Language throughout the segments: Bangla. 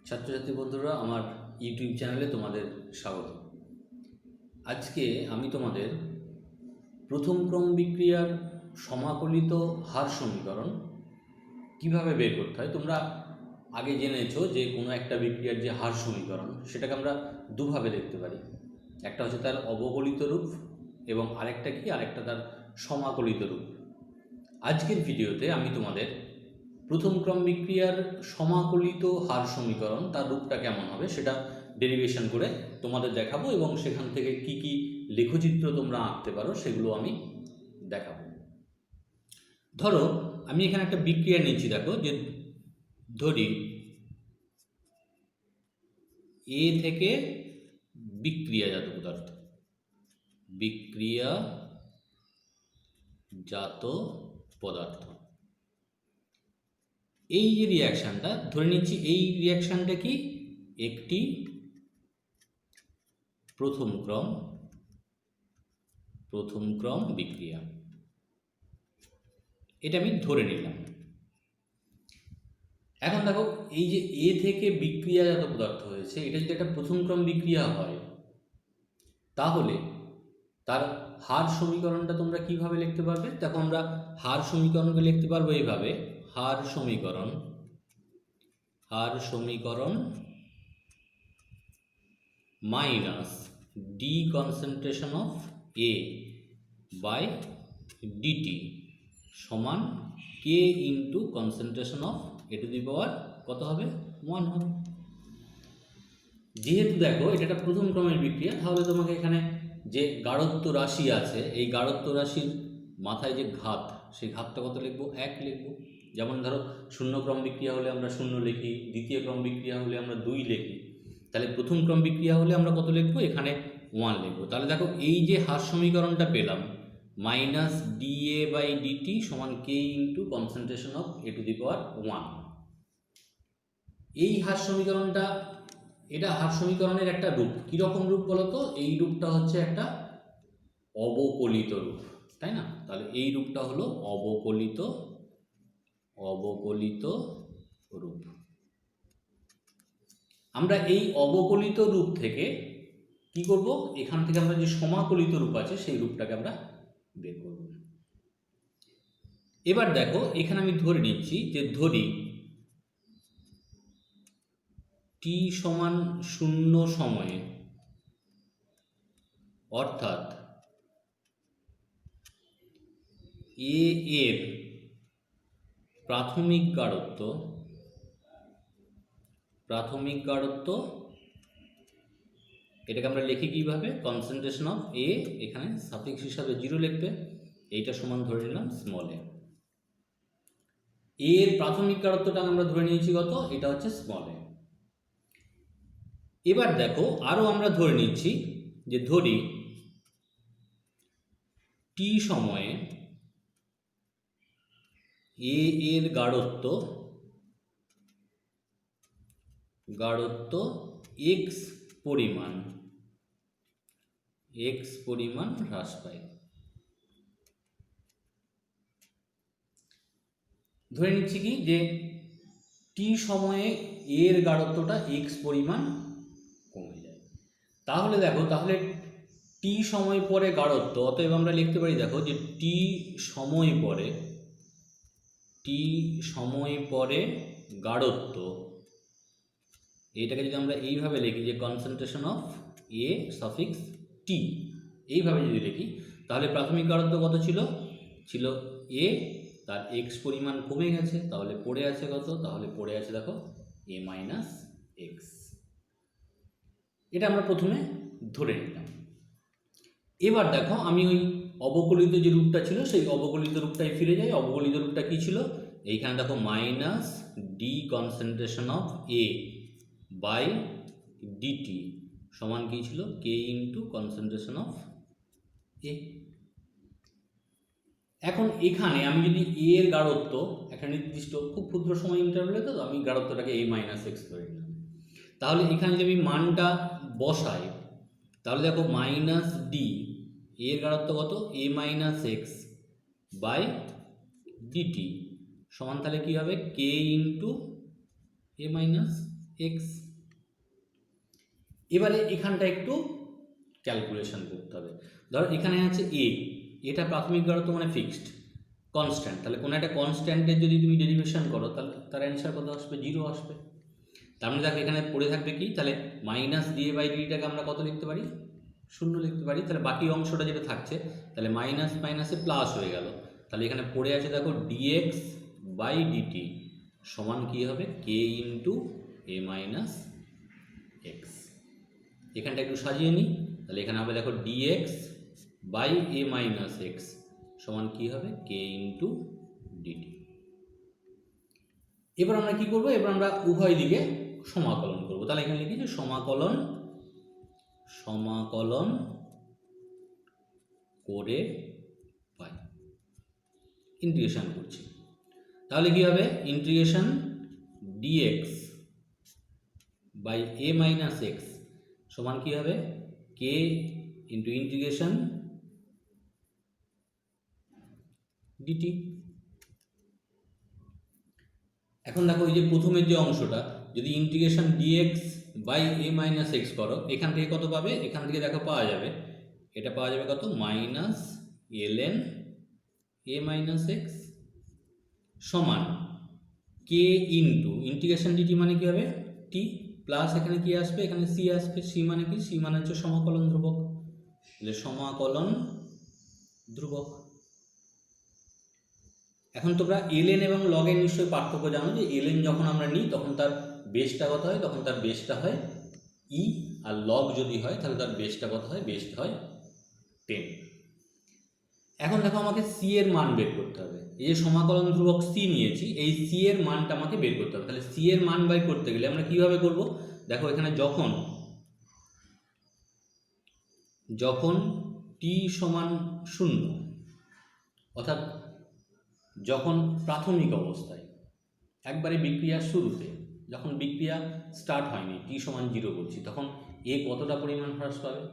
ছাত্রছাত্রী বন্ধুরা, আমার ইউটিউব চ্যানেলে তোমাদের স্বাগত। আজকে আমি তোমাদের প্রথম ক্রম বিক্রিয়ার সমাকলিত হার সমীকরণ কিভাবে বের করতে হয়। তোমরা আগে জেনেছো যে কোনো একটা বিক্রিয়ার যে হার সমীকরণ সেটাকে আমরা দুভাবে দেখতে পারি। একটা হচ্ছে তার অবকলিত রূপ এবং আরেকটা তার সমাকলিত রূপ। আজকের ভিডিওতে আমি তোমাদের প্রথম ক্রম বিক্রিয়ার সমাকলিত হার সমীকরণ তার রূপটা কেমন হবে সেটা ডেরিভেশন করে তোমাদের দেখাবো এবং সেখান থেকে কি কি লেখচিত্র তোমরা আঁকতে পারো সেগুলো আমি দেখাবো। ধরো আমি এখানে একটা বিক্রিয়া নিচ্ছি, দেখো যে ধরি এ থেকে বিক্রিয়াজাত পদার্থ এই যে রিয়াকশানটা ধরে নিচ্ছি, এই রিয়াকশানটা কি একটি প্রথম ক্রম বিক্রিয়া, এটা আমি ধরে নিলাম। এখন দেখো এই যে এ থেকে বিক্রিয়াজাত পদার্থ হয়েছে, এটা যদি একটা প্রথম ক্রম বিক্রিয়া হয় তাহলে তার হার সমীকরণটা তোমরা কিভাবে লিখতে পারবে। দেখো আমরা হার সমীকরণকে লিখতে পারবো এইভাবে: হার সমীকরণ minus D concentration of A by DT সমান K into concentration of A to the power কত হবে, 1 হবে। যেহেতু দেখো এটা একটা প্রথম ক্রমের বিক্রিয়া, তাহলে তোমাকে এখানে যে গাঢ়ত্ব রাশি আছে, এই গাঢ়ত্ব রাশির মাথায় যে ঘাত, সেই ঘাতটা কত লিখবো, 1 লিখবো। যেমন ধরো শূন্য ক্রম বিক্রিয়া হলে আমরা 0 লিখি, দ্বিতীয় ক্রম বিক্রিয়া হলে আমরা 2 লিখি, তাহলে প্রথম ক্রম বিক্রিয়া হলে আমরা কত লিখবো, এখানে 1 লিখবো। তাহলে দেখো এই যে হার সমীকরণটা পেলাম, মাইনাস ডিএ বাই ডিটি সমান K into concentration of A to the power 1। এই হার সমীকরণটা, এটা হার সমীকরণের একটা রূপ। কীরকম রূপ বলতো, এই রূপটা হচ্ছে একটা অবকলিত রূপ, তাই না? তাহলে এই রূপটা হলো অবকলিত রূপ। আমরা এই অবকলিত রূপ থেকে কি করব, এখান থেকে আমরা যে সমাকলিত রূপ আছে সেই রূপটাকে আমরা বের করব। এবার দেখো এখানে আমি ধরে নিচ্ছি যে ধরি টি সমান 0 সময়ে, অর্থাৎ এ এর প্রাথমিক গাঢ়ত্ব এটাকে আমরা লিখি কিভাবে, কনসেন্ট্রেশন অফ এ, এখানে সাফিক্স হিসাবে 0 লিখবে, এইটা সমান ধরে নিলাম স্মল এ। এর প্রাথমিক গাঢ়ত্বটা আমরা ধরে নিয়েছি কত, এটা হচ্ছে স্মল এ। এবার দেখো আরো আমরা ধরে নিচ্ছি যে ধরি টি সময়ে এ এর গাঢ়ত্ব এক্স পরিমাণ হ্রাস পায়। ধরে নিচ্ছি কি যে টি সময়ে এর গাঢ়ত্বটা এক্স পরিমাণ কমে যায়। তাহলে দেখো, তাহলে টি সময় পরে গাঢ়ত্ব, অতএব আমরা লিখতে পারি দেখো যে টি সময় পরে গাঢ়ত্ব, এটাকে যদি আমরা এইভাবে লিখি যে কনসেন্ট্রেশন অফ এ সাফিক্স টি, এইভাবে যদি লিখি, তাহলে প্রাথমিক গাঢ়ত্ব কত ছিল এ, তার এক্স পরিমাণ কমে গেছে, তাহলে পড়ে আছে কত, তাহলে পড়ে আছে দেখো এ মাইনাস এক্স। এটা আমরা প্রথমে ধরে নিলাম। এবার দেখো আমি ওই অবকলিত যে রূপটা ছিল সেই অবকলিত রূপটাই ফিরে যাই। অবকলিত রূপটা কি ছিল, এইখানে দেখো minus D concentration of A by DT সমান কি ছিল, K into concentration of A. এখন এখানে আমি যদি এ এর গাঢ়ত্ব একটা নির্দিষ্ট খুব ক্ষুদ্র সময় ইন্টারভ্যালে, তো আমি গাঢ়ত্বটাকে এ মাইনাস এক্স ধরে নিলাম, তাহলে এখানে যদি আমি মানটা বসাই, তাহলে দেখো মাইনাস ডি, এর গাঢ়ত্ব কত, এ মাইনাস এক্স বাই ডিটি সমান তাহলে কী হবে, K into A minus x. এবারে এখানটা একটু ক্যালকুলেশন করতে হবে। ধরো এখানে আছে এ, এটা প্রাথমিক গড় তো মানে ফিক্সড কনস্ট্যান্ট, তাহলে কোনো একটা কনস্ট্যান্টের যদি তুমি ডেরিভেশন করো তাহলে তার অ্যান্সার কত আসবে? 0 আসবে। তার মানে দেখো এখানে পড়ে থাকবে কি, তাহলে মাইনাস ডিএ বাই ডিটাকে আমরা কত লিখতে পারি? 0 লিখতে পারি। তাহলে বাকি অংশটা যেটা থাকছে, তাহলে মাইনাস মাইনাসে প্লাস হয়ে গেল। তাহলে এখানে পড়ে আছে দেখো ডিএক্স বাই ডিটি সমান কী হবে? K into A minus X. এখানটা একটু সাজিয়ে নিই, তাহলে এখানে হবে দেখো D X by A minus X সমান কী হবে? K into D T. এবার আমরা কি করব? এবার আমরা উভয় দিকে সমাকলন করব। তাহলে এখানে লিখি যে সমাকলন করে পাই, ইন্টিগ্রেশন করছি। তাহলে কি হবে? Integration D X by A minus X সমান কি হবে? K into integration D T. এখন দেখো এই যে প্রথমের যে অংশটা, যদি integration D X by A minus X করো, এখান থেকে কত পাবে? এখান থেকে দেখো পাওয়া যাবে, এটা পাওয়া যাবে কত? মাইনাস ln এ মাইনাস এক্স সমান কে ইন্টু ইন্টিগ্রেশন ডিটি মানে কি হবে? টি প্লাস এখানে কি আসবে? এখানে সি আসবে। সি মানে কি? সি মানে হচ্ছে সমাকলন ধ্রুবক, তাহলে সমাকলন ধ্রুবক। এখন তোমরা ln এবং log এর নিশ্চয়ই পার্থক্য জানো, যে ln যখন আমরা নিই তখন তার বেসটা কত হয়? তখন তার বেসটা হয় ই, আর log যদি হয় তাহলে তার বেসটা কত হয়? বেসটা হয় 10। এখন দেখো আমাকে সি এর মান বের করতে হবে। এই যে সমাকলন ধ্রুবক সি নিয়েছি, এই সি এর মানটা আমাকে বের করতে হবে। তাহলে সি এর মান বের করতে গেলে আমরা কিভাবে করব? দেখো এখানে যখন টি সমান 0, অর্থাৎ যখন প্রাথমিক অবস্থায় একবারে বিক্রিয়ার শুরুতে, যখন বিক্রিয়া স্টার্ট হয়নি, টি সমান 0 বলছি, তখন এ কতটা পরিমাণ হ্রাস পাবে?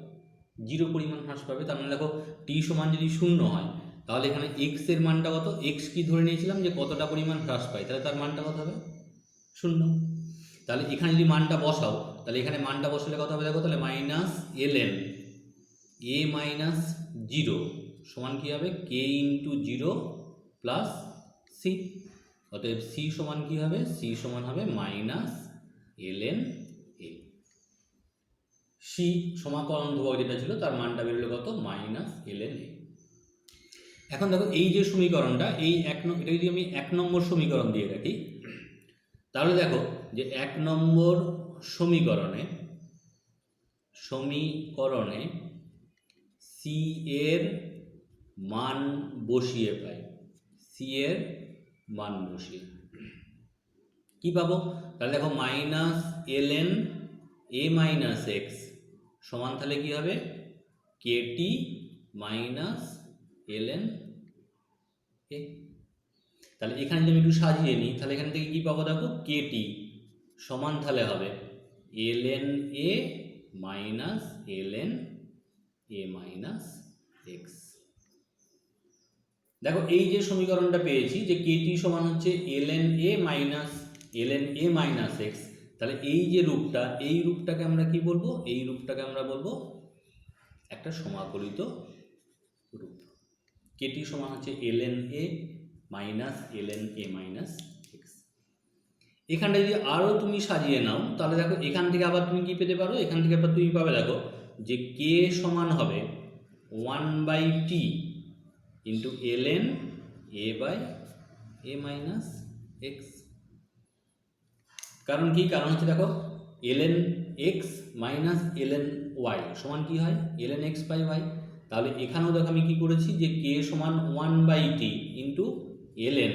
0 পরিমাণ হ্রাস পাবে। তার মানে দেখো টি সমান যদি 0 হয় তাহলে এখানে এক্স এর মানটা কত? এক্স কি ধরে নিয়েছিলাম যে কতটা পরিমাণ হ্রাস পায়, তাহলে তার মানটা কত হবে? 0। তাহলে এখানে যদি মানটা বসাও, তাহলে এখানে মানটা বসালে কত হবে? দেখো তাহলে মাইনাস ln এ মাইনাস 0 সমান কী হবে? K into 0 plus C. অতএব সি সমান কী হবে? সি সমান হবে মাইনাস ln এ। সি সমাকলন ধ্রুবক যেটা ছিল তার মানটা বেরোলো কত? মাইনাস ln এ। এখন দেখো এই যে সমীকরণটা, এটা যদি আমি 1 নম্বর সমীকরণ দিয়ে রাখি, তাহলে দেখো যে 1 নম্বর সমীকরণে সি এর মান বসিয়ে পাই। সি এর মান বসিয়ে কি পাবো? তাহলে দেখো মাইনাস ln এ মাইনাস এক্স সমান তাহলে কি হবে? কেটি মাইনাস ln এ। তাহলে এখানে যদি আমি একটু সাজিয়ে নিই, তাহলে এখান থেকে কি পাবো? দেখো কেটি সমান তাহলে হবে ln এ মাইনাস ln এ মাইনাস এক্স। দেখো এই যে সমীকরণটা পেয়েছি যে কেটি সমান হচ্ছে ln এ মাইনাস এক্স, তাহলে এই যে রূপটা, এই রূপটাকে আমরা কি বলবো? এই রূপটাকে আমরা বলবো একটা সমাকলিত রূপ। কেটি সমান হচ্ছে ln এ মাইনাস ln এ মাইনাস এক্স। এখানটা যদি আরও তুমি সাজিয়ে নাও, তাহলে দেখো এখান থেকে আবার তুমি কি পেতে পারো? এখান থেকে আবার তুমি পাবে দেখো যে কে সমান হবে 1/t into ln A by A minus X. কারণ কি? কারণ হচ্ছে দেখো ln X minus ln Y সমান কি হয়? ln X by Y. তাহলে এখানেও দেখো আমি কি করেছি যে কে সমান 1/t ইন্টু ln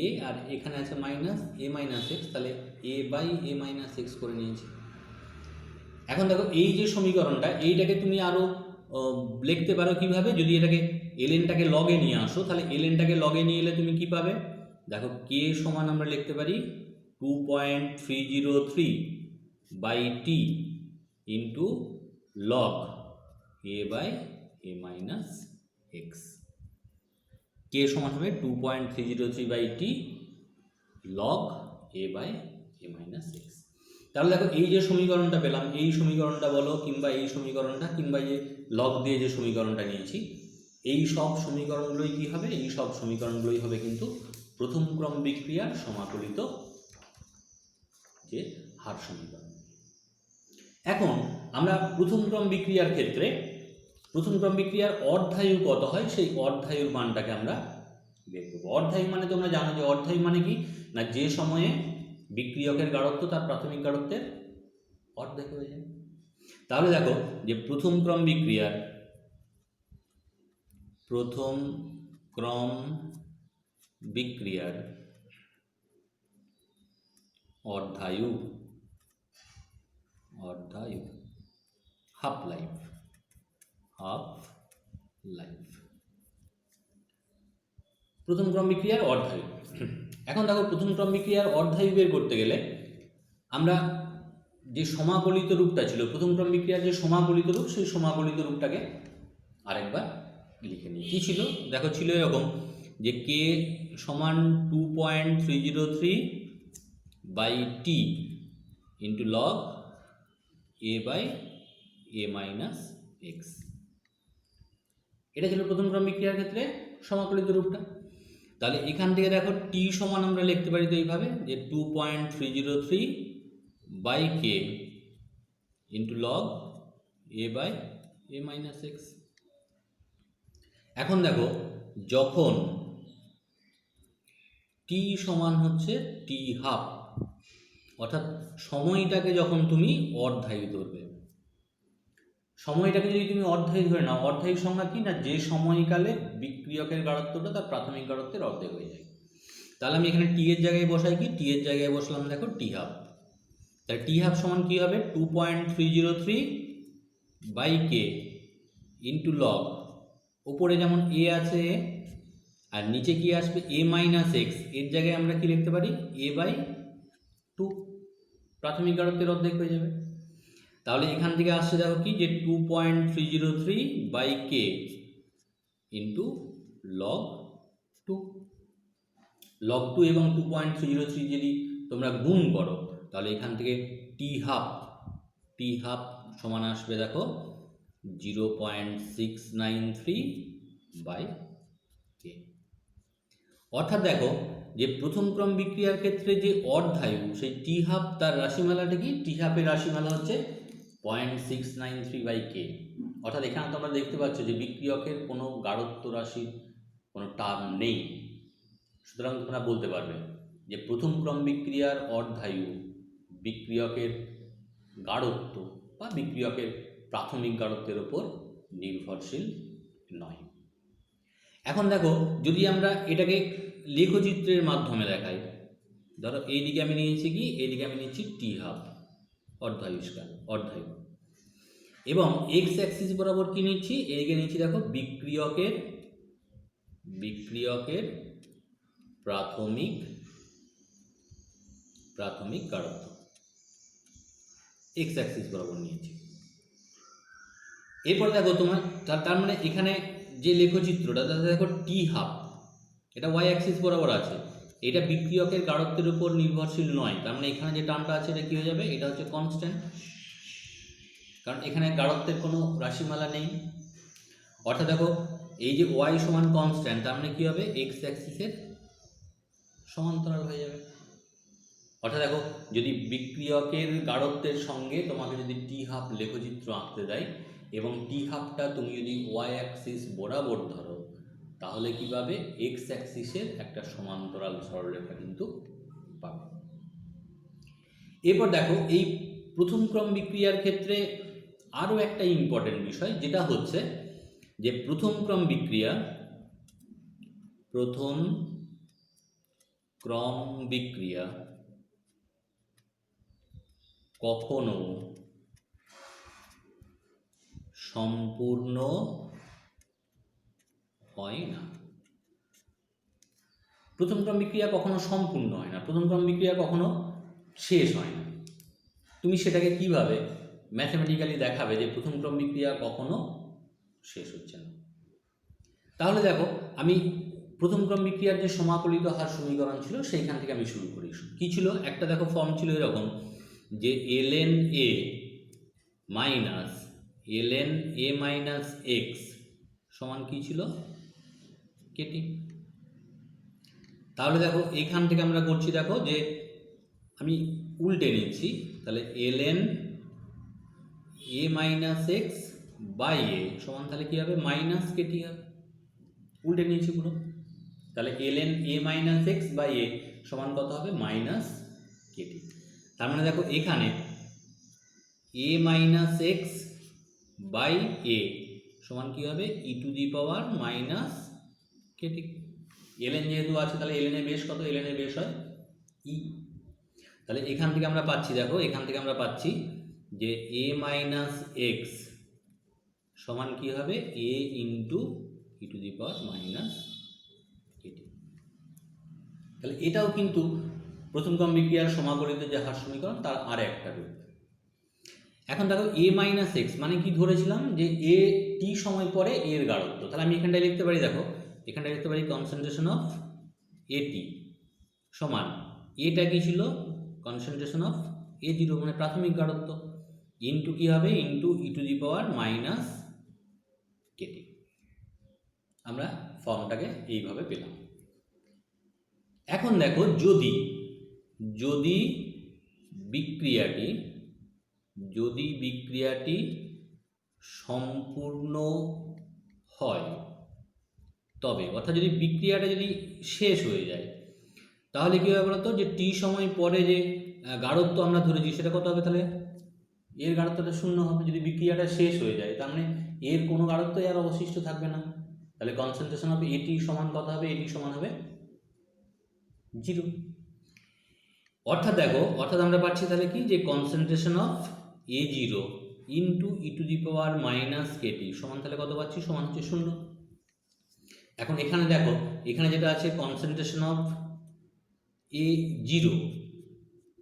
এ, আর এখানে আছে মাইনাস এ মাইনাস এক্স, তাহলে এ বাই এ মাইনাস এক্স করে নিয়েছি। এখন দেখো এই যে সমীকরণটা, এইটাকে তুমি আরও লিখতে পারো কিভাবে? যদি এটাকে lnটাকে লগে নিয়ে আসো, তাহলে lnটাকে লগে নিয়ে এলে তুমি কি পাবে? দেখো কে সমান আমরা লিখতে পারি 2.303/t into log A by A minus X. K সমান হবে 2.303/t log A by A minus X. তাহলে দেখো এই যে সমীকরণটা পেলাম, এই সমীকরণটা বলো কিংবা এই সমীকরণটা কিংবা এই যে লগ দিয়ে যে সমীকরণটা নিয়েছি, এই সব সমীকরণগুলোই কী হবে? এই সব সমীকরণগুলোই হবে কিন্তু প্রথম ক্রম বিক্রিয়ার সমাকলিত যে হার সমীকরণ। এখন আমরা প্রথম ক্রম বিক্রিয়ার ক্ষেত্রে প্রথম ক্রম বিক্রিয়ার অর্ধায়ু কত হয় সেই অর্ধায়ুর মানটাকে আমরা বের করবো। অর্ধায়ু মানে তোমরা জানো যে অর্ধায়ু মানে কি না, যে সময়ে বিক্রিয়কের গাঢ়ত্ব তার প্রাথমিক গাঢ়ত্বের অর্ধেক হয়ে যায়। তাহলে দেখো যে প্রথম ক্রম বিক্রিয়ার অর্ধায়ু হাফ লাইফ। প্রথম ক্রম বিক্রিয়ার অর্ধায়ু। এখন দেখো প্রথম ক্রম বিক্রিয়ার অর্ধায়ু বের করতে গেলে আমরা যে সমাকলিত রূপটা ছিল, প্রথম ক্রম বিক্রিয়ার যে সমাকলিত রূপ, সেই সমাকলিত রূপটাকে আরেকবার লিখে নিই। কী ছিল দেখো, ছিল এরকম যে কে সমান 2.303 by T into log A by A minus X. এটা ছিল প্রথম ক্রম বিক্রিয়ার ক্ষেত্রে সমাকলিত রূপটা। তাহলে এখান থেকে দেখো টি সমান আমরা লিখতে পারি তো এইভাবে যে 2.303 by K into log A by A minus X. এখন দেখো যখন টি সমান হচ্ছে টি হাফ, অর্থাৎ সময়টাকে যখন তুমি অর্ধায়ু ধরবে, সময়টাকে যদি তুমি অর্ধায়ু ধরে নাও, অর্ধায়ু সংজ্ঞা কি না, যে সময়কালে বিক্রিয়কের গাঢ়ত্বটা তার প্রাথমিক গাঢ়ত্বের অর্ধেক হয়ে যায়। তাহলে আমি এখানে টি এর জায়গায় বসাই কি, টি এর জায়গায় বসলাম দেখো টি হাফ। তাহলে টি হাফ সমান কী হবে 2.303 বাই কে ইন্টু লগ, ওপরে যেমন এ আছে আর নিচে কি আসবে এ মাইনাস এক্স, এর জায়গায় আমরা কি লিখতে পারি এ বাই 2, প্রাথমিক গাঢ়ত্বের অর্ধেক হয়ে যাবে। তাহলে এখান থেকে আসছে দেখো কি যে 2.303 by K into log 2। Log 2 এবং 2.303 যদি তোমরা গুণ করো তাহলে এখান থেকে টি হাফ সমান আসবে দেখো 0.693 বাই কে। অর্থাৎ দেখো যে প্রথম ক্রম বিক্রিয়ার ক্ষেত্রে যে অর্ধায়ু, সেই টি হাফ তার রাশিমালাটা কি, টি হাফের রাশিমালা হচ্ছে 0.693 বাই কে। অর্থাৎ এখানে তোমরা দেখতে পাচ্ছ যে বিক্রিয়কের কোনো গাঢ়ত্ব রাশির কোনো টার্ম নেই। সুতরাং তোমরা বলতে পারবে যে প্রথম ক্রম বিক্রিয়ার অর্ধায়ু বিক্রিয়কের গাঢ়ত্ব বা বিক্রিয়কের প্রাথমিক গাঢ়ত্বের ওপর নির্ভরশীল নয়। এখন দেখো যদি আমরা এটাকে লেখচিত্রের মাধ্যমে দেখাই, ধরো এইদিকে আমি নিয়েছি কি, এইদিকে আমি নিচ্ছি টি হাফ অর্ধায়ু, এবং এক্স অ্যাক্সিস বরাবর কি নিচ্ছি, এইদিকে নিচ্ছি দেখো বিক্রিয়কের প্রাথমিক গাঢ়ত্ব, এক্স অ্যাক্সিস বরাবর নিয়েছি। এরপর দেখো তোমার তার মানে এখানে যে লেখচিত্রটা তাতে দেখো টি হাফ এটা ওয়াই অ্যাক্সিস বরাবর আছে, এটা বিক্রিয়কের গাঢ়ত্বের উপর নির্ভরশীল নয়। তার মানে এখানে যে টার্মটা আছে এটা কী হয়ে যাবে, এটা হচ্ছে কনস্ট্যান্ট, কারণ এখানে গাঢ়ত্বের কোনো রাশিমালা নেই। অর্থাৎ দেখো এই যে ওয়াই সমান কনস্ট্যান্ট, তার মানে কী হবে এক্স অ্যাক্সিসের সমান্তরাল হয়ে যাবে। অর্থাৎ দেখো যদি বিক্রিয়কের গাঢ়ত্বের সঙ্গে তোমাকে যদি টি হাফ লেখচিত্র আঁকতে দেয় এবং টি হাফটা তুমি যদি ওয়াই অ্যাক্সিস বরাবর ধরো, তাহলে কী পাবে এক্স অ্যাক্সিসের একটা সমান্তরাল সরলরেখা কিন্তু পাবে। এরপর দেখো এই প্রথম ক্রম বিক্রিয়ার ক্ষেত্রে আরও একটা ইম্পর্টেন্ট বিষয়, যেটা হচ্ছে যে প্রথম ক্রম বিক্রিয়া কখনো সম্পূর্ণ হয় না। প্রথম ক্রম বিক্রিয়া কখনো সম্পূর্ণ হয় না, প্রথম ক্রম বিক্রিয়া কখনো শেষ হয় না। তুমি সেটাকে কিভাবে ম্যাথমেটিক্যালি দেখাবে যে প্রথম ক্রম বিক্রিয়া কখনো শেষ হচ্ছে না? তাহলে দেখো আমি প্রথম ক্রম বিক্রিয়ার যে সমাকলিত হার সমীকরণ ছিল সেইখান থেকে আমি শুরু করি। কী ছিল, একটা দেখো ফর্ম ছিল এরকম যে ln a minus ln a minus X সমান কী ছিল, কেটি। তাহলে দেখো এইখান থেকে আমরা করছি, দেখো যে আমি উল্টে নিচ্ছি, তাহলে ln a minus X by A সমান তাহলে কী হবে, মাইনাস কেটি হবে। উল্টে নিয়েছি পুরো, তাহলে ln a minus X by A সমান কত হবে, মাইনাস কেটি। তার মানে দেখো এখানে a minus X by A সমান কী হবে, E to the power minus KT. ln যেহেতু আছে তাহলে ln এর বেস কত, ln এর বেস হয় ই। তাহলে এখান থেকে আমরা পাচ্ছি, দেখো এখান থেকে আমরা পাচ্ছি যে a মাইনাস এক্স সমান কী হবে, a into E to the power minus K T. তাহলে এটাও কিন্তু প্রথম ক্রম বিক্রিয়ার সমাকলিত যে হার সমীকরণ তার আর একটা রূপ। এখন দেখো a মাইনাস এক্স মানে কি ধরেছিলাম, যে a টি সময় পরে a এর গাঢ়ত্ব। তাহলে আমি এখানটায় লিখতে পারি, দেখো এখানটায় লিখতে পারি কনসেন্ট্রেশন অফ এটি সমান, এটা কি ছিল, কনসেন্ট্রেশন অফ এ জিরো মানে প্রাথমিক গাঢ়ত্ব, ইন্টু কী হবে, into E to the power minus K T. আমরা ফর্মটাকে এইভাবে পেলাম। এখন দেখো যদি যদি বিক্রিয়াটি সম্পূর্ণ হয়, তবে অর্থাৎ যদি বিক্রিয়াটা যদি শেষ হয়ে যায়, তাহলে কী হবে বলতো, যে টি সময় পরে যে গাঢ়ত্ব আমরা ধরেছি সেটা কত হবে, তাহলে এর গাঢ়ত্বটা শূন্য হবে। যদি বিক্রিয়াটা শেষ হয়ে যায় তার মানে এর কোনো গাঢ়ত্বই আর অবশিষ্ট থাকবে না। তাহলে কনসেন্ট্রেশন অফ এটি সমান কত হবে, এটি সমান হবে জিরো। অর্থাৎ দেখো, অর্থাৎ আমরা পাচ্ছি তাহলে কি, যে concentration of A zero into E to the power minus Katie সমান তাহলে কত পাচ্ছি, সমান হচ্ছে শূন্য। এখন এখানে দেখো, এখানে যেটা আছে কনসেন্ট্রেশন অফ এ জিরো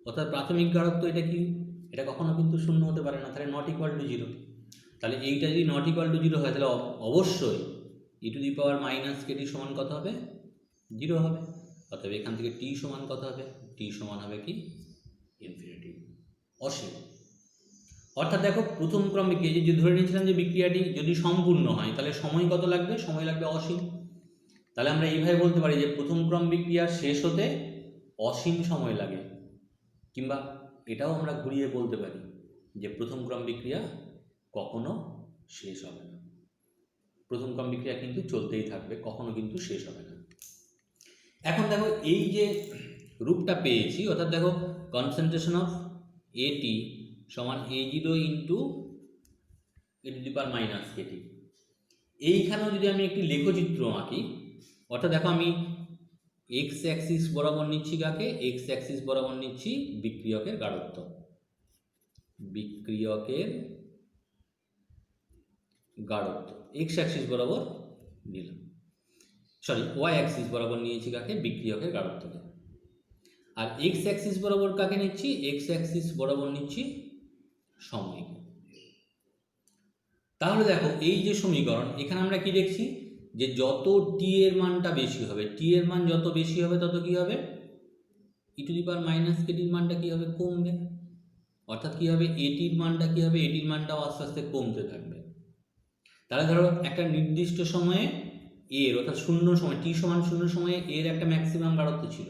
অর্থাৎ প্রাথমিক গাঢ়ত্ব, এটা কি, এটা কখনো কিন্তু শূন্য হতে পারে না, তাহলে নট ইকুয়াল টু জিরো। তাহলে এইটা যদি নট ইকুয়াল টু জিরো হয় তাহলে অবশ্যই E to the power minus Katie সমান কত হবে, জিরো হবে। অতএব এখান থেকে টি সমান কত হবে, টি সমান হবে কি, ইনফিনিটি, অসীম। অর্থাৎ দেখো প্রথম ক্রম বিক্রিয়া যে ধরে নিয়েছিলাম যে বিক্রিয়াটি যদি সম্পূর্ণ হয় তাহলে সময় কত লাগবে, সময় লাগবে অসীম। তাহলে আমরা এইভাবে বলতে পারি যে প্রথম ক্রম বিক্রিয়া শেষ হতে অসীম সময় লাগে, কিংবা এটাও আমরা ঘুরিয়ে বলতে পারি যে প্রথম ক্রম বিক্রিয়া কখনো শেষ হবে না। প্রথম ক্রম বিক্রিয়া কিন্তু চলতেই থাকবে, কখনো কিন্তু শেষ হবে না। এখন দেখো এই যে রূপটা পেয়েছি, অর্থাৎ দেখো কনসেন্ট্রেশন অফ এটি সমান A zero into E to the power minus KT. এইখানেও যদি আমি একটি লেখচিত্র আঁকি, অর্থাৎ দেখো আমি এক্স অ্যাক্সিস বরাবর নিচ্ছি কাকে, এক্স অ্যাক্সিস বরাবর নিচ্ছি বিক্রিয়কের গাঢ়ত্ব, এক্স অ্যাক্সিস বরাবর নিলাম, সরি ওয়াই অ্যাক্সিস বরাবর নিয়েছি কাকে, বিক্রিয়কের গাঢ়ত্বকে। আর এক্স অ্যাক্সিস বরাবর কাকে নিচ্ছি, এক্স অ্যাক্সিস বরাবর নিচ্ছি সময়কে। তাহলে দেখো এই যে সমীকরণ, এখানে আমরা কি দেখছি, যে যত টি এর মানটা বেশি হবে, টি এর মান যত বেশি হবে তত কি হবে, E to the power minus কেটির মানটা কি হবে, কমবে। অর্থাৎ কি হবে, এটির মানটা কি হবে, এটির মানটাও আস্তে আস্তে কমতে থাকবে। তাহলে ধরো একটা নির্দিষ্ট সময়ে এর, অর্থাৎ শূন্য সময়, টি সমান শূন্য সময়ে এর একটা ম্যাক্সিমাম গাঢ়ত্ব ছিল।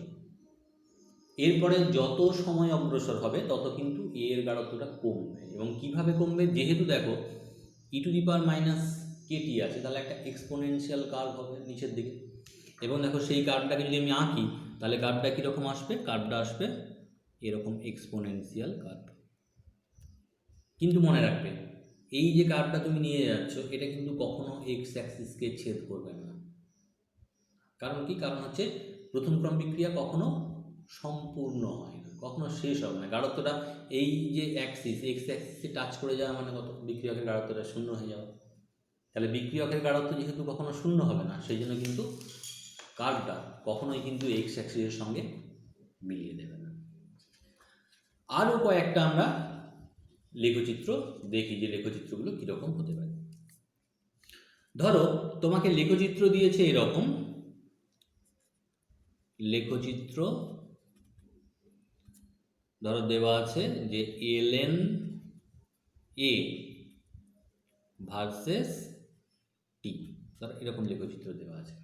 এরপরে যত সময় অগ্রসর হবে তত কিন্তু এর গাঢ়ত্বটা কমবে। এবং কিভাবে কমবে, যেহেতু দেখো E to the power minus KT আছে, তাহলে একটা এক্সপোনেনশিয়াল কার্ভ হবে নিচের দিকে। এবং দেখো সেই কার্ভটাকে যদি আমি আঁকি তাহলে কার্ভটা কীরকম আসবে, কার্ভটা আসবে এরকম এক্সপোনেনশিয়াল কার্ভ। কিন্তু মনে রাখবে, এই যে কার্ভটা তুমি নিয়ে যাচ্ছ এটা কিন্তু কখনো এক্স অ্যাক্সিসকে ছেদ করবে না। কারণ কি, কারণ হচ্ছে প্রথম ক্রম বিক্রিয়া কখনো সম্পূর্ণ হয় না, কখনো শেষ হবে না। গাঢ়ত্বটা এই যে অ্যাক্সিস, এক্স অ্যাক্সিসে টাচ করে যাওয়া মানে কত, বিক্রিয়কের গাঢ়ত্বটা শূন্য হয়ে যাওয়া। তাহলে বিক্রিয়কের গাঢ়ত্ব যেহেতু কখনো শূন্য হবে না, সেই জন্য কিন্তু কার্ভটা কখনোই কিন্তু এক্স অ্যাক্সিসের সঙ্গে মিলিয়ে দেবে না। আরও কয়েকটা আমরা লেখচিত্র দেখি, যে লেখচিত্রগুলো কীরকম হতে পারে। ধরো তোমাকে লেখচিত্র দিয়েছে এরকম, লেখচিত্র ধরো দেওয়া আছে যে ln a ভার্সেস টি, ধরো এরকম লেখচিত্র দেওয়া আছে।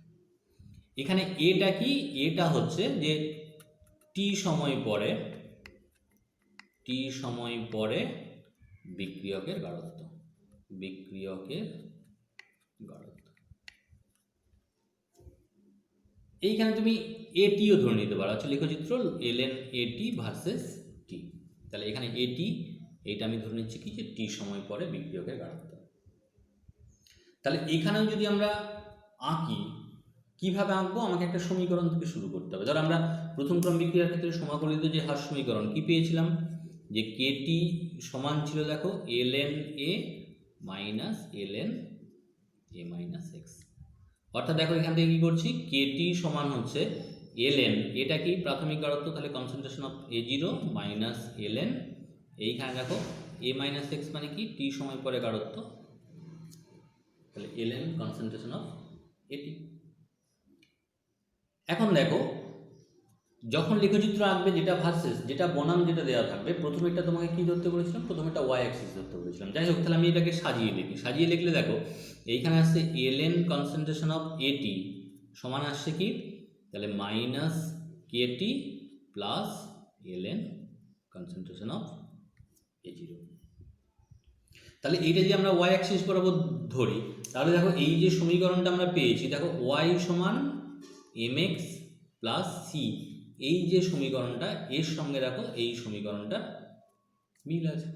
এখানে এটা কি, এটা হচ্ছে যে টি সময় পরে বিক্রিয়কের গাঢ়ত্ব, এইখানে তুমি এটিও ধরে নিতে পারো। আচ্ছা লেখচিত্র ln এটি ভার্সেস টি, তাহলে এখানে এটি, এইটা আমি ধরে নিচ্ছি কি যে টি সময় পরে বিক্রিয়কের গাঢ়ত্ব। তাহলে এখানেও যদি আমরা আঁকি, কিভাবে আঁকবো, আমাকে একটা সমীকরণ থেকে শুরু করতে হবে। ধর আমরা প্রথম ক্রম বিক্রিয়ার ক্ষেত্রে সমাকলিত যে হার সমীকরণ কি পেয়েছিলাম, যে কেটি সমান ছিল দেখো ln a minus ln a minus x. অর্থাৎ দেখো এখান থেকে কি করছি, কেটি সমান হচ্ছে ln, এটা কি প্রাথমিক গাঢ়ত্ব, তাহলে concentration of a0 minus ln, এইখানে দেখো a মাইনাস এক্স মানে কি টি সময় পরে গাঢ়ত্ব, তাহলে ln কনসেন্ট্রেশন অফ এটি। এখন দেখো যখন লেখচিত্র আঁকবে, যেটা ভার্সেস, যেটা বনাম যেটা দেওয়া থাকবে, প্রথমে এটা তোমাকে কি ধরতে বলেছিলাম, প্রথমে এটা ওয়াই অ্যাক্সিস ধরতে বলেছিলাম। যাই হোক, তাহলে আমি এটাকে সাজিয়ে লিখলে দেখো এইখানে আসছে ln কনসেন্ট্রেশন অফ এটি সমান আসছে কি, তাহলে minus K T plus ln concentration of a0। তাহলে এইটা যদি আমরা ওয়াই অ্যাক্সিস বরাবর ধরি, তাহলে দেখো এই যে সমীকরণটা আমরা পেয়েছি, দেখো ওয়াই সমান mx প্লাস সি, এই যে সমীকরণটা, এর সঙ্গে দেখো এই সমীকরণটা মিল আছে।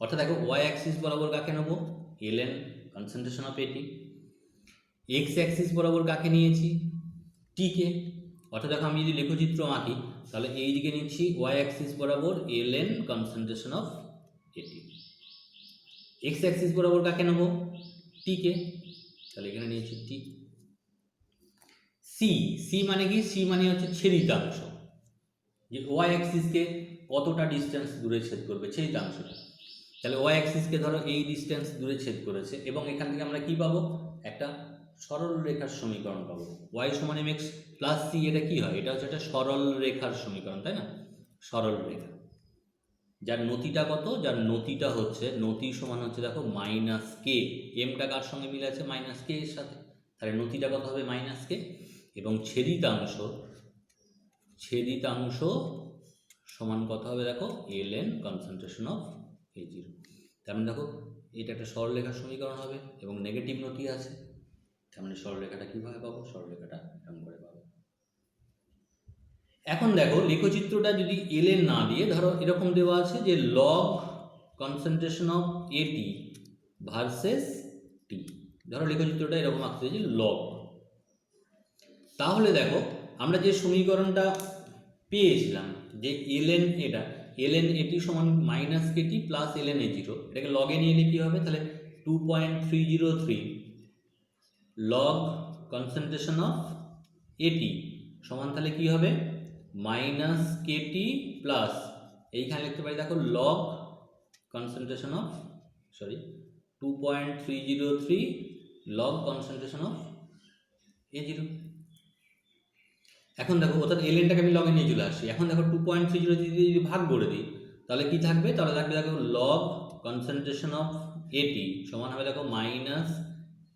অর্থাৎ দেখো ওয়াই অ্যাক্সিস বরাবর কাকে নেব, ln কনসেন্ট্রেশন অফ এটি, এক্স অ্যাক্সিস বরাবর কাকে নিয়েছি, টিকে। অর্থাৎ দেখো আমি যদি লেখচিত্র আঁকি, তাহলে এই দিকে নিচ্ছি ওয়াই অ্যাক্সিস বরাবর ln কনসেন্ট্রেশন অফ এটি, এক্স অ্যাক্সিস বরাবর কাকে নেব, টিকে, তাহলে এখানে নিয়েছি টি। সি মানে কি, সি মানে হচ্ছে ছেদিতাংশ, যে ওয়াই অ্যাক্সিসকে কতটা ডিস্টেন্স দূরে ছেদ করবে, ছেদিতাংশটা। তাহলে ওয়াই অ্যাক্সিসকে ধরো এই ডিস্টেন্স দূরে ছেদ করেছে, এবং এখান থেকে আমরা কি পাবো, একটা সরল রেখার সমীকরণ পাবো, ওয়াই সমান mx প্লাস সি। এটা কি হয়, এটা হচ্ছে একটা সরল রেখার সমীকরণ, তাই না, সরল রেখা যার নতিটা কত, যার নতিটা হচ্ছে, নতি সমান হচ্ছে দেখো মাইনাস কে, এমটা কার সঙ্গে মিলে আছে, মাইনাস কে এর সাথে, তাহলে নতিটা কত হবে মাইনাস কে, এবং ছেদিতাংশ সমান কত হবে দেখো ln কনসেন্ট্রেশন অফ a0। তার মানে দেখো এটা একটা সরলরেখার সমীকরণ হবে, এবং নেগেটিভ নতি আছে, তার মানে সরলরেখাটা কীভাবে পাবো, সরলরেখাটা এরকম করে পাবো। এখন দেখো লেখচিত্রটা যদি ln না দিয়ে, ধরো এরকম দেওয়া আছে যে লগ কনসেন্ট্রেশন অফ এটি ভার্সেস টি, ধরো লেখচিত্রটা এরকম আঁকতে হয়েছে লগ। তাহলে দেখো আমরা যে সমীকরণটা পেয়েছিলাম যে ln, এটা ln এটি সমান minus K T plus ln a0, এটাকে লগে নিয়ে এলে কী হবে, তাহলে 2.303 লগ কনসেন্ট্রেশন অফ এটি সমান, তাহলে কী হবে মাইনাস কেটি প্লাস, এইখানে লিখতে পারি দেখো log concentration of 2.303 log concentration of a0। এখন দেখো অর্থাৎ lnটাকে আমি লগে নিয়ে চলে আসছি। এখন দেখো 2.30 যদি ভাগ করে দিই, তাহলে কি থাকবে, তাহলে থাকবে দেখো লগ কনসেন্ট্রেশন অফ এটি সমান হবে দেখো minus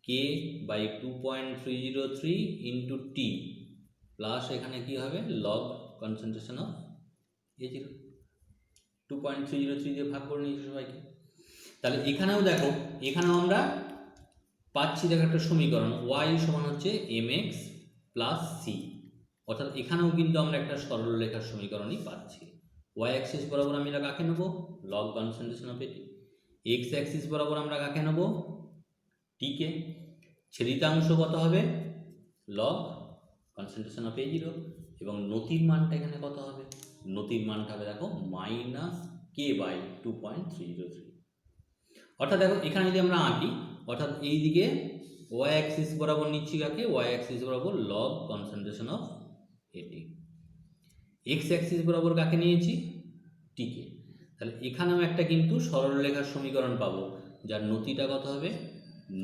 K by 2.303 into T plus, এখানে কি হবে লগ কনসেন্ট্রেশন অফ a0, 2.303 দিয়ে ভাগ করে নিয়েছি সবাইকে। তাহলে এখানেও দেখো, এখানেও আমরা পাচ্ছি দেখো একটা সমীকরণ y সমান হচ্ছে mx প্লাস সি, অর্থাৎ এখানেও কিন্তু আমরা একটা সরল রেখার সমীকরণই পাচ্ছি। ওয়াই অ্যাক্সিস বরাবর আমি এটা কাকে নেব, লগ কনসেন্ট্রেশন অফ এটি, এক্স অ্যাক্সিস বরাবর আমরা কাকে নেব, টিকে, ছেদিতাংশ কত হবে লগ কনসেন্ট্রেশন অফ a0, এবং নতির মানটা এখানে কত হবে, নতির মানটা হবে দেখো মাইনাস কে বাই 2.303। অর্থাৎ দেখো এখানে যদি আমরা আঁকি, অর্থাৎ এই দিকে ওয়াই অ্যাক্সিস বরাবর নিচ্ছি কাকে, ওয়াই অ্যাক্সিস বরাবর লগ কনসেন্ট্রেশন অফ এটি, এক্স অ্যাক্সিস বরাবর কাকে নিয়েছি, টিকে। তাহলে এখানেও একটা কিন্তু সরল রেখার সমীকরণ পাবো, যার নতিটা কত হবে,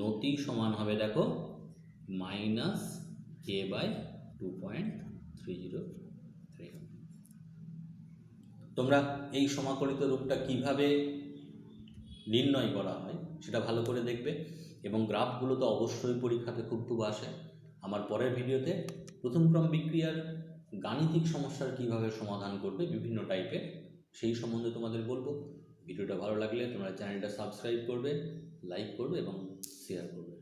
নতি সমান হবে দেখো মাইনাস কে বাই 2.303। তোমরা এই সমাকলিত রূপটা কিভাবে নির্ণয় করা হয় সেটা ভালো করে দেখবে, এবং গ্রাফগুলো তো অবশ্যই পরীক্ষাতে খুব খুব আসে। আমার পরের ভিডিওতে প্রথম ক্রম বিক্রিয়ার গাণিতিক সমস্যার কিভাবে সমাধান করবে বিভিন্ন টাইপের, সেই সম্বন্ধে তোমাদের বলবো। ভিডিওটা ভালো লাগলে তোমরা চ্যানেলটা সাবস্ক্রাইব করবে, লাইক করবে এবং শেয়ার করবে।